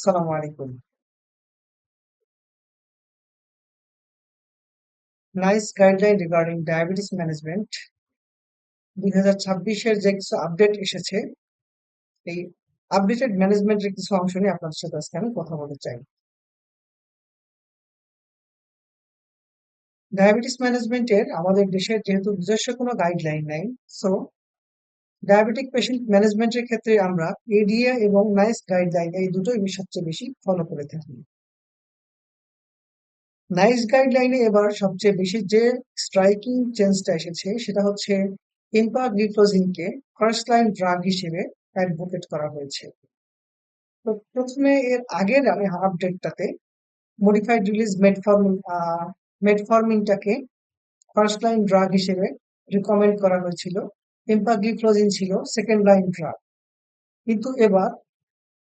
সালামু আলাইকুম। Nice guideline regarding diabetes management 2026-এর যে কিছু আপডেট এসেছে, এই আপডেটেড ম্যানেজমেন্টের কিছু অংশ নিয়ে আপনাদের সাথে আজকে আমি কথা বলতে চাই। ডায়াবেটিস ম্যানেজমেন্টের আমাদের দেশের যেহেতু নিজস্ব কোনো গাইডলাইন নাই, সো ডায়াবেটিক পেশেন্ট ম্যানেজমেন্টের ক্ষেত্রে আমরা এডিএ এবং নাইস গাইডলাইন এই দুটোই আমি সবচেয়ে বেশি ফলো করে থাকি। নাইস গাইডলাইনে এবার সবচেয়ে বেশি যে স্ট্রাইকিং চেঞ্জটা এসেছে সেটা হচ্ছে এম্পাগ্লিফ্লোজিনকে ফার্স্ট লাইন ড্রাগ হিসেবে অ্যাডভোকেট করা হয়েছে। তো প্রথমে এর আগের আমি আপডেটটাতে মডিফাইড রিলিজ মেটফর্মিনটাকে ফার্স্ট লাইন ড্রাগ হিসেবে রিকমেন্ড করা হয়েছিল। এম্পাগ্লিফ্লোজিন ছিল সেকেন্ড লাইন ড্রাগ। কিন্তু এবার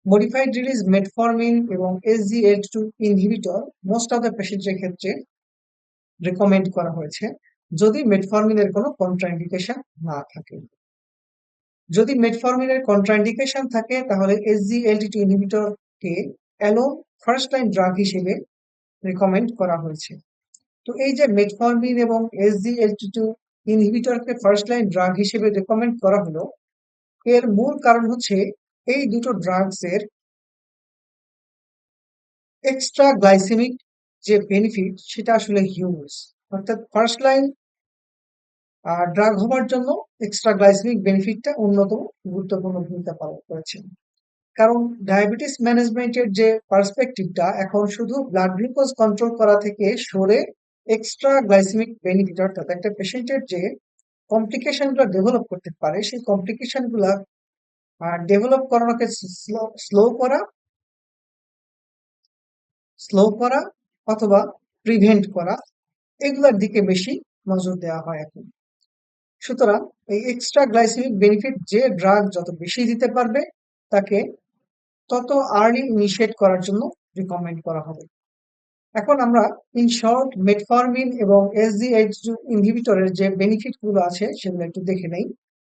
মডিফাইড রিলিজ মেটফর্মিন এবং SGLT2 inhibitor most of the পেশেন্টের ক্ষেত্রে রেকমেন্ড করা হয়েছে যদি মেটফর্মিনের কোনো কন্ট্রাইন্ডিকেশন না থাকে। যদি মেটফর্মিনের কন্ট্রাইন্ডিকেশন থাকে তাহলে SGLT2 ইনহিবিটরকে অ্যালোন ফার্স্ট লাইন ড্রাগ হিসেবে রেকমেন্ড করা হয়েছে। তো এই যে মেটফর্মিন এবং SGLT2 ইনহিবিটরকে ফার্স্ট লাইন ড্রাগ হিসেবে রেকমেন্ড করা হলো, এর মূল কারণ হচ্ছে এই দুটো ড্রাগস এর এক্সট্রা গ্লাইসেমিক যে বেনিফিট সেটা আসলে হিউজ। অর্থাৎ ফার্স্ট লাইন ড্রাগ হবার জন্য এক্সট্রা গ্লাইসেমিক বেনিফিটটা অন্যতম গুরুত্বপূর্ণ ভূমিকা পালন করেছে। কারণ ডায়াবেটিস ম্যানেজমেন্টের যে পার্সপেক্টিভটা এখন শুধু ব্লাড গ্লুকোজ কন্ট্রোল করা থেকে সরে এক্সট্রা গ্লাইসেমিক বেনিফিট, অর্থাৎ একটা পেশেন্টের যে কমপ্লিকেশন গুলো ডেভেলপ করতে পারে সেই কমপ্লিকেশন গুলা ডেভেলপ করানোকে স্লো করা স্লো করা অথবা প্রিভেন্ট করা, এগুলোর দিকে বেশি নজর দেওয়া হয় এখন। সুতরাং এই এক্সট্রা গ্লাইসেমিক বেনিফিট যে ড্রাগ যত বেশি দিতে পারবে তাকে তত আর্লি ইনিশিয়েট করার জন্য রিকমেন্ড করা হবে। এখন আমরা ইন শর্ট মেটফর্মিন এবং SGH2 ইনহিবিটরের যে বেনিফিট গুলো আছে সেগুলো একটু দেখে নেই।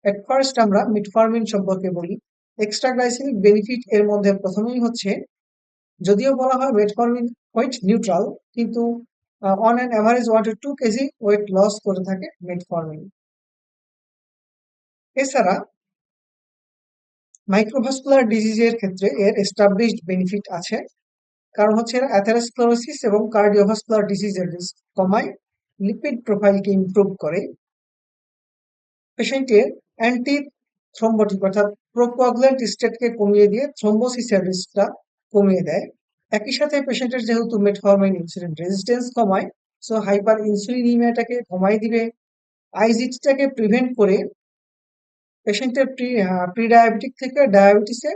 এট ফার্স্ট আমরা মেটফর্মিন সম্পর্কে বলি। এক্সট্রা গ্লাইসেমিক বেনিফিট এর মধ্যে প্রথমেই হচ্ছে, যদিও বলা হয় মেটফর্মিন ওয়েট নিউট্রাল, কিন্তু on an average 1 to 2 KG weight loss করে থাকে মেটফর্মিন। এছাড়া মাইক্রোভাস্কুলার ডিজিজের ক্ষেত্রে এর এস্টাবলিশড বেনিফিট আছে। কারণ হচ্ছে এরা অ্যাথেরোস্ক্লেরোসিস এবং কার্ডিওভাস্কুলার ডিজিজের রিস্ক কমায়, লিপিড প্রোফাইলকে ইমপ্রুভ করে, পেশেন্টের অ্যান্টি থ্রম্বোটিক অর্থাৎ প্রোকোয়াগুলেন্ট স্টেটকে কমিয়ে দিয়ে থ্রম্বোসিসের রিস্কটা কমিয়ে দেয়। একই সাথে পেশেন্টের যেহেতু মেটফর্মিন ইনসুলিন রেজিস্ট্যান্স কমায়, সো হাইপার ইনসুলিনিমিয়াটাকে কমাই দিবে, আইজিটিটাকে প্রিভেন্ট করে পেশেন্টের প্রি ডায়াবেটিক থেকে ডায়াবেটিসে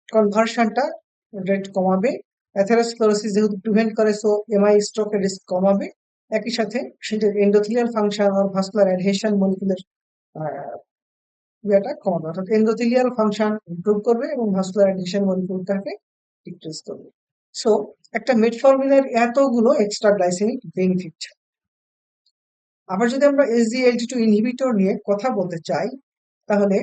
কনভার্সনটা রেট কমাবে। অ্যাথেরোস্ক্লেরোসিস যেহেতু প্রিভেন্ট করে, সো এমআই স্ট্রোকের রিস্ক কমাবে। একই সাথে পেশেন্টের এন্ডোথেলিয়াল ফাংশন আর ভাস্কুলার অ্যাডহেশন মলিকুলের ইয়েটা কমাবে, অর্থাৎ এন্ডোথেলিয়াল ফাংশন ইমপ্রুভ করবে এবং ভাস্কুলার অ্যাডহেশন মলিকুলটাকে ডিক্রিজ করবে। সো একটা মেটফর্মিনের এতগুলো এক্সট্রা গ্লাইসেমিক বেনিফিট। আবার যদি আমরা SGLT2 ইনহিবিটর নিয়ে কথা বলতে চাই, তাহলে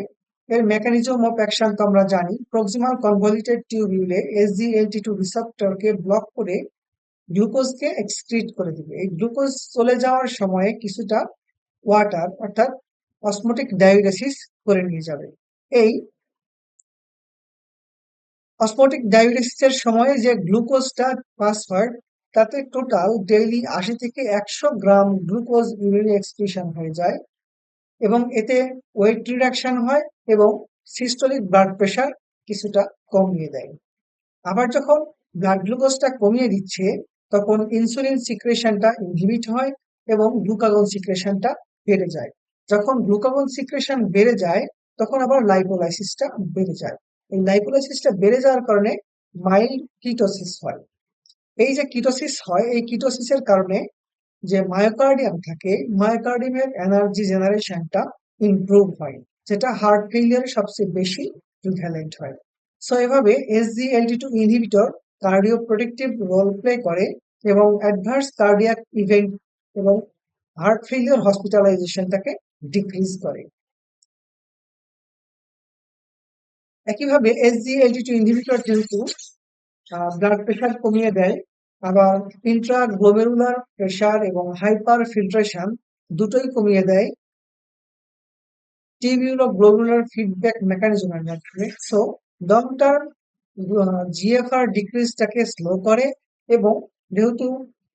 এর মেকানিজম অফ অ্যাকশন তো আমরা জানি। প্রক্সিমাল কনভলিউটেড টিউবিউলে SGLT2 রিসেপ্টরকে ব্লক করে গ্লুকোজকে এক্সক্রিট করে দিবে। এই গ্লুকোজ চলে যাওয়ার সময়ে কিছুটা ওয়াটার অর্থাৎ অসমোটিক ডাইউরেসিস করে নিয়ে যাবে। এই অসমোটিক ডাইউরেসিসের সময়ে যে গ্লুকোজটা পাস হয় তাতে টোটাল ডেইলি 80 থেকে 100 গ্রাম গ্লুকোজ ইউরিনে এক্সক্রিশন হয়ে যায় এবং এতে ওয়েট রিডাকশন হয় এবং সিস্টোলিক ব্লাড প্রেশার কিছুটা কমিয়ে দেয়। আবার যখন ব্লাড গ্লুকোজটা কমিয়ে দিচ্ছে তখন ইনসুলিন সিক্রেশনটা ইনহিবিট হয় এবং গ্লুকাগন সিক্রেশনটা বেড়ে যায়। যখন গ্লুকাগন সিক্রেশন বেড়ে যায় তখন আবার লাইপোলাইসিসটা বেড়ে যায়। এই লাইপোলাইসিসটা বেড়ে যাওয়ার কারণে মাইল্ড কিটোসিস হয়। এই যে কিটোসিস হয়, এই কিটোসিসের কারণে যে মায়োকার্ডিয়াম থাকে, মায়োকার্ডিয়ামের এনার্জি জেনারেশনটা ইমপ্রুভ হয়, যেটা হার্ট ফেইলিয়ারে সবচেয়ে বেশি প্রিভ্যালেন্ট হয়। সো এভাবে SGLT2 inhibitor cardio protective role play করে এবং অ্যাডভার্স কার্ডিয়াক ইভেন্ট এবং হার্ট ফেইলিয়ার হসপিটালাইজেশনটাকে ডিক্রিজ করে। একইভাবে SGLT2 ইনহিবিটর যেহেতু ব্লাড প্রেশার কমিয়ে দেয়, আবার ইন্ট্রাগ্লোমেরুলার প্রেশার এবং হাইপার ফিল্ট্রেশন দুটোই কমিয়ে দেয় টিবিউলো-গ্লোমেরুলার ফিডব্যাক মেকানিজমের মাধ্যমে। সো লং টার্ম জিএফআর ডিক্রিজটাকে স্লো করে, এবং যেহেতু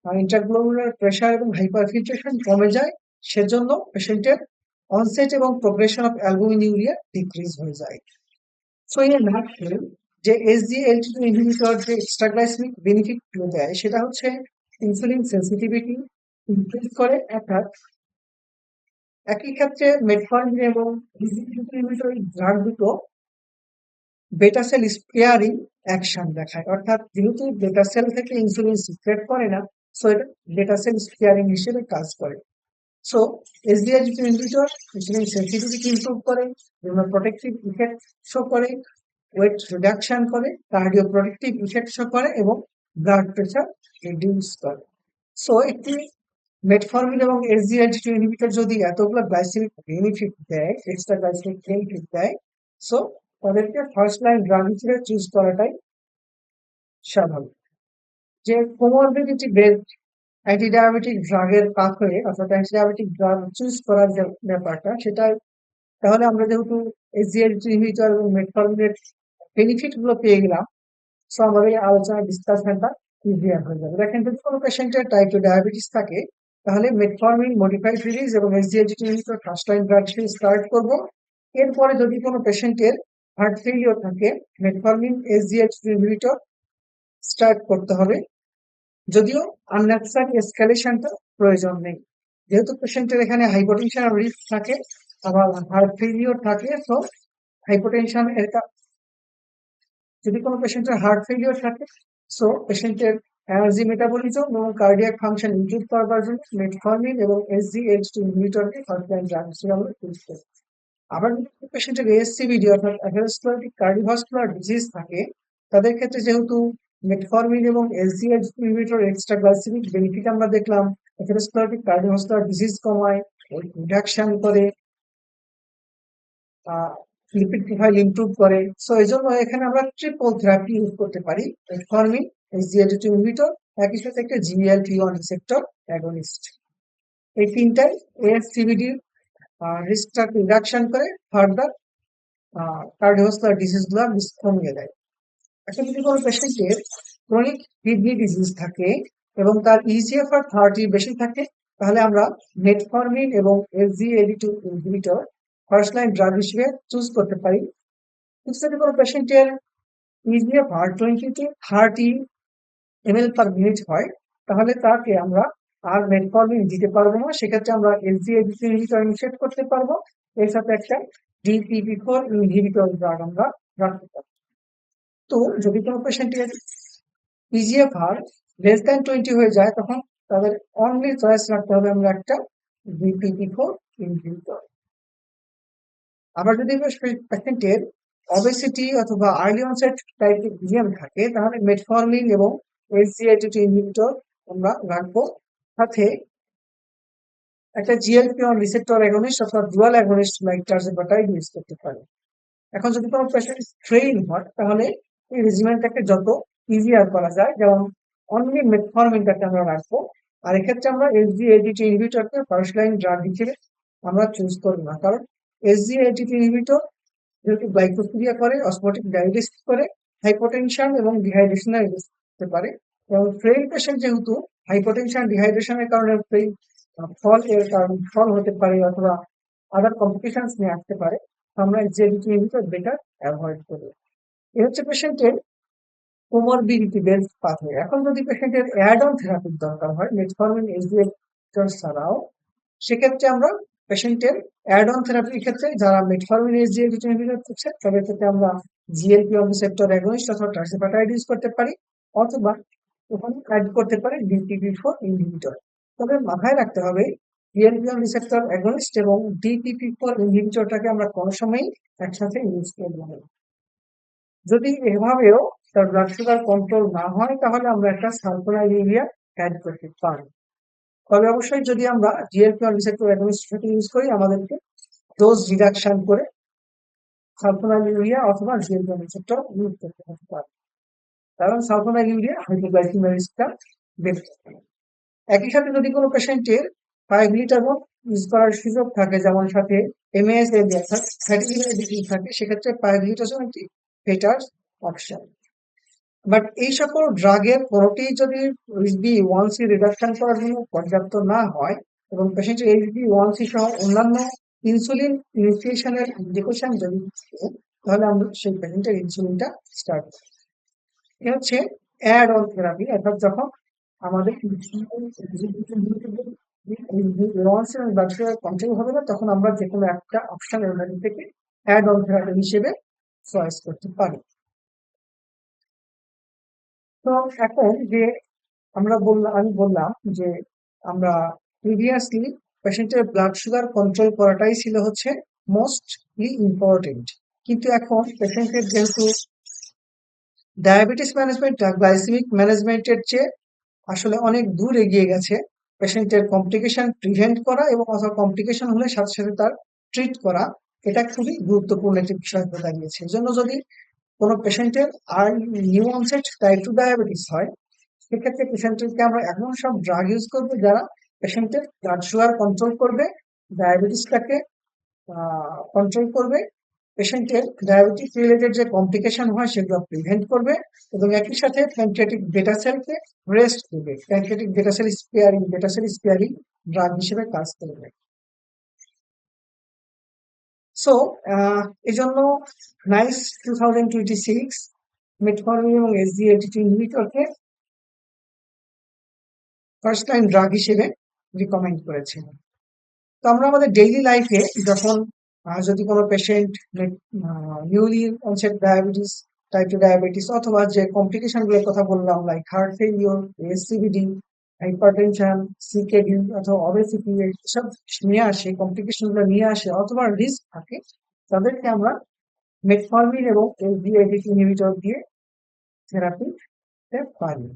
ইন্ট্রাগ্লোমেরুলার প্রেশার এবং হাইপারফিল্ট্রেশন কমে যায়, সেজন্য পেশেন্টের অনসেট এবং প্রোগ্রেশন অফ অ্যালবুমিনিউরিয়া ডিক্রিজ হয়ে যায়। সো ইন এ নাটশেল, যে এসজিএলটি2 ইনহিবিটর যে এক্সট্রাগ্লাইসেমিক বেনিফিট দেয় সেটা হচ্ছে ইনসুলিন সেন্সিটিভিটি ইনক্রিজ করে, অর্থাৎ একই ক্ষেত্রে মেটফর্মিন এবং ইনহিবিটর ড্রাগ দুটো বেটা সেল স্পেয়ারিং অ্যাকশন দেখায়, অর্থাৎ যেহেতু বেটা সেল থেকে ইনসুলিন সিক্রেট করে না, সো এটা বেটা সেল স্পেয়ারিং হিসেবে কাজ করে। So SGLT two inhibitor insulin sensitivity improve করে, বিভিন্ন প্রোটেক্টিভ ইফেক্ট শো করে, ওয়েট রিডাকশন করে, কার্ডিও প্রোটেক্টিভ ইফেক্ট শো করে, এবং ব্লাড প্রেশার রিডিউস করে। সো একটি মেটফর্মিন এবং এসজিএলটি2 ইনহিবিটর যদি এতগুলো গ্লাইসেমিক বেনিফিট দেয়, এক্সট্রা গ্লাইসেমিক বেনিফিট দেয়, সো তাদেরকে ফার্স্ট লাইন ড্রাগ হিসেবে চুজ করাটাই স্বাভাবিক। যে কোমরবিডিটি বেসড অ্যান্টিডায়াবেটিক ড্রাগের পাথওয়ে, অর্থাৎ অ্যান্টিডায়াবেটিক ড্রাগ চুজ করার যে ব্যাপারটা, সেটা তাহলে আমরা যেহেতু এসজিএলটি ইনহিবিটর এবং মেটফর্মিনের বেনিফিট গুলো পেয়ে গেলাম, সো আমাদের এই আলোচনা ডিসকাশনটা ইজিয়ার হয়ে যাবে। দেখেন, যদি কোনো পেশেন্টের টাইপ 2 ডায়াবেটিস থাকে, তাহলে মেটফর্মিন মডিফাইড রিলিজ এবং SGLT inhibitor first line drug হিসেবে স্টার্ট করব। এরপরে যদি কোনো পেশেন্টের হার্ট ফেলিওর থাকে, মেটফর্মিন এসজিএলটি ইনহিবিটর স্টার্ট করতে হবে, যদিও আননেসেসারি এসকালেশনটা প্রয়োজন নেই, যেহেতু পেশেন্টের এখানে হাইপোটেনশন রিস্ক থাকে, আবার হার্ট ফেলিওর থাকে। সো হাইপোটেনশন এর যদি কোনো পেশেন্টের হার্ট ফেলিওর থাকে, সো পেশেন্টের এনার্জি মেটাবলিজম এবং কার্ডিয়াক ফাংশন ইমপ্রুভ করার জন্য মেটফর্মিন এবং এসজিএইচ2 ইনহিবিটরকে ফার্স্ট লাইন ড্রাগ হিসেবে আমরা চুজ করি। আবার যদি পেশেন্টের এএসসিভিডি অর্থাৎ অ্যাথেরোস্ক্লেরোটিক কার্ডিওভাস্কুলার ডিজিজ থাকে, তাদের ক্ষেত্রে যেহেতু মেটফর্মিন এবং এসজিএইচ2 ইনহিবিটর এক্সট্রা গ্লাইসেমিক বেনিফিট আমরা দেখলাম, অ্যাথেরোস্ক্লেরোটিক কার্ডিওভাস্কুলার ডিজিজ কমায়, রিডাকশন করে, লিপিড প্রোফাইল ইমপ্রুভ করে। সো এই জন্য এখানে আমরা ট্রিপল থেরাপি ইউজ করতে পারি, মেটফর্মিন, এসজিএলটি2 ইনহিবিটর, একই সাথে একটা জিএলটি1 রিসেপ্টর অ্যাগনিস্ট। এই তিনটাই এএসসিভিডি রিস্কটাকে রিডাকশন করে, ফার্দার কার্ডিওভাস্কুলার ডিজিজ গুলো রিস্ক কমিয়ে দেয়। এখন যদি কোনো পেশেন্টের ক্রনিক কিডনি ডিজিজ থাকে এবং তার ইজিএফআর 30 বেশি থাকে, তাহলে আমরা মেটফর্মিন এবং SGLT two inhibitor first line drug হিসেবে চুজ করতে পারি। কিন্তু যদি কোনো পেশেন্টের eGFR 20 to 30 ml per minute হয়, তাহলে তাকে আমরা আর মেটফর্মিন দিতে পারবো না, সেক্ষেত্রে আমরা এসজিএলটি2 ইনহিবিটর ইনিশিয়েট করতে পারবো, এর সাথে একটা ডিপিপি4 ইনহিবিটর ড্রাগ আমরা রাখতে পারবো। তো যদি কোনো পেশেন্টের ইজিএফআর লেস দ্যান 20 হয়ে যায়, তখন তাদের অনলি চয়েস রাখতে হবে আমরা একটা ডিপিপি4 ইনহিবিটর। আবার যদি পেশেন্টের অবেসিটি অথবা আর্লি অনসেট টাইপের বিএম থাকে, তাহলে মেটফর্মিন এবং এসজিএলটি2 ইনহিবিটর আমরা রাখবো, সাথে একটা জিএলপি1 রিসেপ্টর অ্যাগনিস্ট অথবা ডুয়াল অ্যাগনিস্ট লাইক টার্জেপাটাইড ইউজ করতে পারি। এখন যদি কোনো পেশেন্ট স্ট্রেইন হয়, তাহলে এই রেজিমেন্টটাকে যত ইজিয়ার করা যায়, যেমন অনলি মেটফর্মিনটাকে আমরা রাখবো, আর এক্ষেত্রে আমরা এসজিএলটি2 ইনহিবিটরকে ফার্স্ট লাইন ড্রাগ হিসেবে আমরা চুজ করবো না, কারণ এসজিএলটি2 ইনহিবিটর যেহেতু গ্লাইকোসিলিয়া করে, অসমোটিক ডায়ালিসিস করে, হাইপোটেনশন এবং ডিহাইড্রেশনের রিস্ক হতে পারে, এবং ফ্রেইল পেশেন্ট যেহেতু হাইপোটেনশন ডিহাইড্রেশনের কারণে ফল হতে পারে অথবা আদার কমপ্লিকেশনস নিয়ে আসতে পারে, আমরা এসজিএলটি2 ইনহিবিটর বেটার অ্যাভয়েড করব। এই হচ্ছে পেশেন্টের কোমরবিডিটি বেসড পাথওয়ে। এখন যদি পেশেন্টের অ্যাড অন থেরাপির দরকার হয় মেটফর্মিন এসজিএলটি ছাড়াও, সেক্ষেত্রে আমরা পেশেন্টের অ্যাড অন থেরাপির ক্ষেত্রে যারা মেটফর্মিন এসজিএলটি2 ইনহিবিটর করছে, তাদের ক্ষেত্রে আমরা জিএলপি1 রিসেপ্টর অ্যাগনিস্ট অথবা টার্সেপাটাইড ইউজ করতে পারি, অথবা ওখানে অ্যাড করতে পারি ডিপিপি4 ইনহিবিটর। তবে মাথায় রাখতে হবে, জিএলপি1 রিসেপ্টর অ্যাগনিস্ট এবং ডিপিপি4 ইনহিবিটরটাকে আমরা কোনো সময়ই একসাথে ইউজ করব না। যদি এভাবেও তার ব্লাড সুগার কন্ট্রোল না হয়, তাহলে আমরা একটা সালফোনাইলুরিয়া অ্যাড করতে পারি। তবে অবশ্যই যদি আমরা জিএলপি1 রিসেপ্টর অ্যাগনিস্ট ইউজ করি, আমাদেরকে ডোজ রিডাকশন করে সালফোনাইলুরিয়া অথবা জিএলপি1 রিসেপ্টর ইউজ করতে পারি। কারণ সালফোনাইলুরিয়া হাইপোগ্লাইসিমিয়া রিস্কটা বেড়ে যায়। একই সাথে যদি কোনো পেশেন্টের পাইগ্লিটারও ইউজ করার সুযোগ থাকে, যেমন সাথে এমএএস এর ফ্যাটি লিভার ডিজিজ থাকে, সেক্ষেত্রে পাইগ্লিটাসও একটি বেটার অপশন। বাট এই সকল ড্রাগের কোনোটি যদি HbA1c রিডাকশন করার জন্য পর্যাপ্ত না হয় এবং পেশেন্টের HbA1c সহ অন্যান্য ইনসুলিন ইনিশিয়েশনের ইন্ডিকেশন যদি থাকে, তাহলে আমরা সেই পেশেন্টের ইনসুলিনটা স্টার্ট করি। এ হচ্ছে অ্যাড অন থেরাপি, অর্থাৎ যখন আমাদের ব্লাড সুগার কন্ট্রোল হবে না, তখন আমরা যে কোনো একটা অপশন এর মধ্যে থেকে অ্যাড অন থেরাপি হিসেবে চয়েস করতে পারি। তো এখন যে আমি বললাম যে আমরা প্রিভিয়াসলি পেশেন্টের ব্লাড সুগার কন্ট্রোল করাটাই ছিল হচ্ছে মোস্টলি ইম্পর্টেন্ট, কিন্তু এখন পেশেন্টের যেহেতু ডায়াবেটিস ম্যানেজমেন্ট গ্লাইসেমিক ম্যানেজমেন্টের চেয়ে আসলে অনেক দূর এগিয়ে গেছে, পেশেন্টের কমপ্লিকেশন প্রিভেন্ট করা এবং অথবা কমপ্লিকেশন হলে সাথে সাথে তার ট্রিট করা, এটা খুবই গুরুত্বপূর্ণ একটি বিষয় হয়ে দাঁড়িয়েছে। এই জন্য যদি কোনো পেশেন্টের আর নিউ অনসেট টাইপ 2 ডায়াবেটিস হয়, সেক্ষেত্রে পেশেন্টকে আমরা এমন সব ড্রাগ ইউজ করবো যারা পেশেন্টের ব্লাড সুগার কন্ট্রোল করবে, ডায়াবেটিসটাকে কন্ট্রোল করবে, পেশেন্টের ডায়াবেটিস রিলেটেড যে কমপ্লিকেশন হয় সেগুলো প্রিভেন্ট করবে এবং একই সাথে প্যানক্রিয়াটিক বেটা সেলকে রেস্ট দেবে, প্যানক্রিয়াটিক বেটা সেল স্পেয়ারিং ড্রাগ হিসেবে কাজ করবে। সো এই জন্য নাইস 2026 মেটফর্মিন এবং SGLT2 ইনহিবিটরকে ফার্স্ট লাইন ড্রাগ হিসেবে রিকমেন্ড করেছে। তো আমরা আমাদের ডেইলি লাইফে যখন যদি কোনো patient newly onset diabetes, type 2 diabetes অথবা যে কমপ্লিকেশন গুলোর কথা বললাম like heart failure, SCVD, hypertension, CKD অথবা অবেসিটি, এসব নিয়ে আসে, কমপ্লিকেশন গুলো নিয়ে আসে অথবা রিস্ক থাকে, তাদেরকে আমরা মেটফর্মিন এবং SGLT2 ইনহিবিটর দিয়ে থেরাপি দিতে পারি।